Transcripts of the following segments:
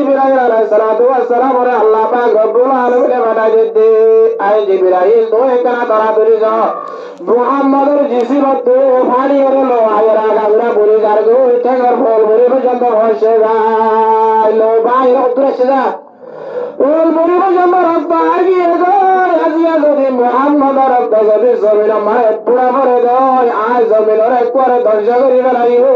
জিবরাইল আলাইহিস সালাতু ওয়াস সালাম রে আল্লাহ পাক রব্বুল আলামিন পাঠাই দিতে আই জিবরাইল তো এখানে তাড়াতাড়ি যাও মুহাম্মদের জিসিরত ফাড়ি হলো আয়রা গাগরা বলি গারগো টেঙ্গর ফল ভরে পর্যন্ত হইছে গাইলো বাইরে উতরে যা ওল মরি পর্যন্ত রাস্তা আগিয়ে যায় আজিয়া যদি মুহাম্মদের রক্ত যদি জমিন মায়ে পুরা ভরে দেয় আজ জমিনের একবারে ধ্বংস করি বেলাইও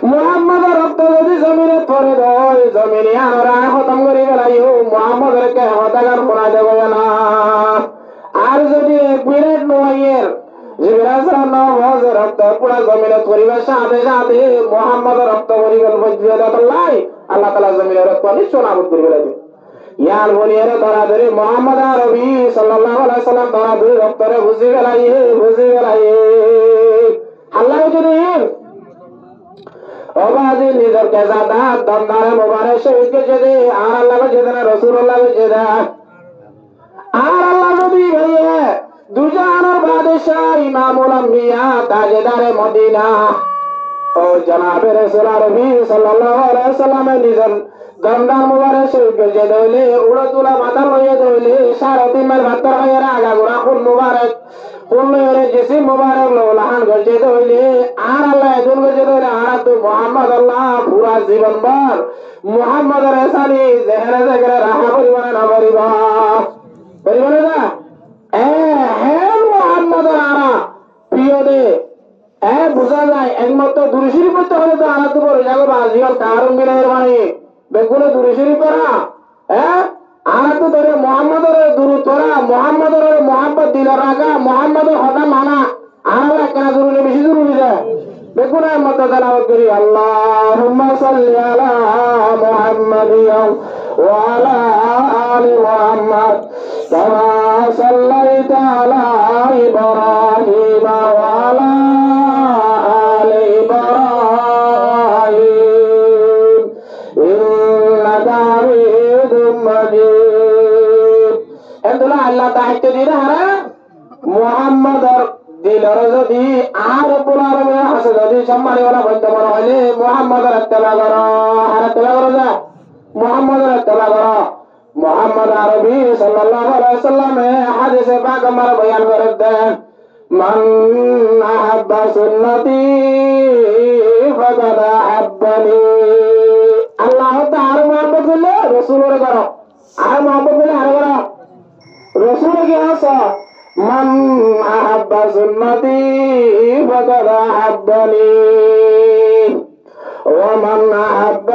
মুহাম্মদের রক্ত যদি জমিনে পড়ে দেয় জমিনে আমরা খতম করি বেলাইও মুহাম্মদেরকে হতাগার শোনা দেব না আর যদি এক মিনিট নয়ের রক্ত পুরা জমিনে পরিবেশ সাথে সাথে মুহাম্মদের রক্ত পরিবেশ আল্লাহ তাআলা জমিনের রক্ত নিশ্চয় নাবুদ করে ফেলবে ইয়ার বলিয়ে ধরা ধরে মুহাম্মদ আরবি সাল্লাল্লাহু আলাইহি সাল্লাম ধরা ধরে রক্তরে বুঝি গেলাই আল্লাহ যদি অবাজি নিজের কেজাদা দমদারে মোবারক শহীদকে যেতে আর আল্লাহ যেতে না রাসূলুল্লাহ যেতে আর আল্লাহ যদি ভাইয়ে দুজাহানের বাদশাহ ইমামুল আম্বিয়া তাজদারে মদিনা ও জনাবে রাসূল আরবি সাল্লাল্লাহু আলাইহি সাল্লাম নিজের দমদার মোবারক শহীদকে যেতে হইলে উড়া তুলা মাথা লইয়ে দইলে 3.5 মাইল ভাতর হয়ে আগা গোড়া ফুল মোবারক ফুলের জিসিম মোবারক লওলাহান গজে দইলে আর আল্লাহ এদুল গজে দইলে আর তো মুহাম্মদ আল্লাহ পুরা জীবনভর মুহাম্মদের সানি জেহরা জেগরা রাহা পরিবার না পরিবার না মুহাম্মদের আরা প্রিয় দে বুঝা যায় একমাত্র দুরুশরীফ পড়তে হলে তো আনা তো বড় যাবে আজিকাল কারণ মিলের মানে বেগুলো দুরুশরীফ পড়া আনা তো ধরে মুহাম্মদের দুরুদ পড়া মুহাম্মদের মুহাব্বত দিল রাখা মুহাম্মদের হদা মানা আনা কেন জরুরি বেশি জরুরি যায় বেগুনের মতো তেলাওয়াত করি আল্লাহুম্মা সাল্লি আলা মুহাম্মাদিন ওয়া আলা আলি মুহাম্মাদ কামা সাল্লাইতা আলা ইব্রাহিম ওয়া আলা আলি ইব্রাহিম ইন্নাকা হামিদুম মাজিদ এন্দুলা আল্লাহ দায়িত্ব দিয়ে হারা মুহাম্মদর দিলর যদি আর পুরার হাসে যদি সম্মানীওয়ালা বলতে মনে হইলে মুহাম্মদের ইত্তেবা করো আর ইত্তেবা করো যা মুহাম্মদের ইত্তেবা করো মুহাম্মদ আরবি সাল্লাল্লাহু আলাইহি সাল্লাম হাদিসে পাক আমার বয়ান করে দেন মান আহাব্বা সুন্নতি ফাকাদ আহাব্বানি আল্লাহ তাআলা মুহাম্মদ বলে রাসূলের করো আর মুহাম্মদ বলে আর করো রাসূল কি আছে من أحب سنتي فقد أحبني ومن أحب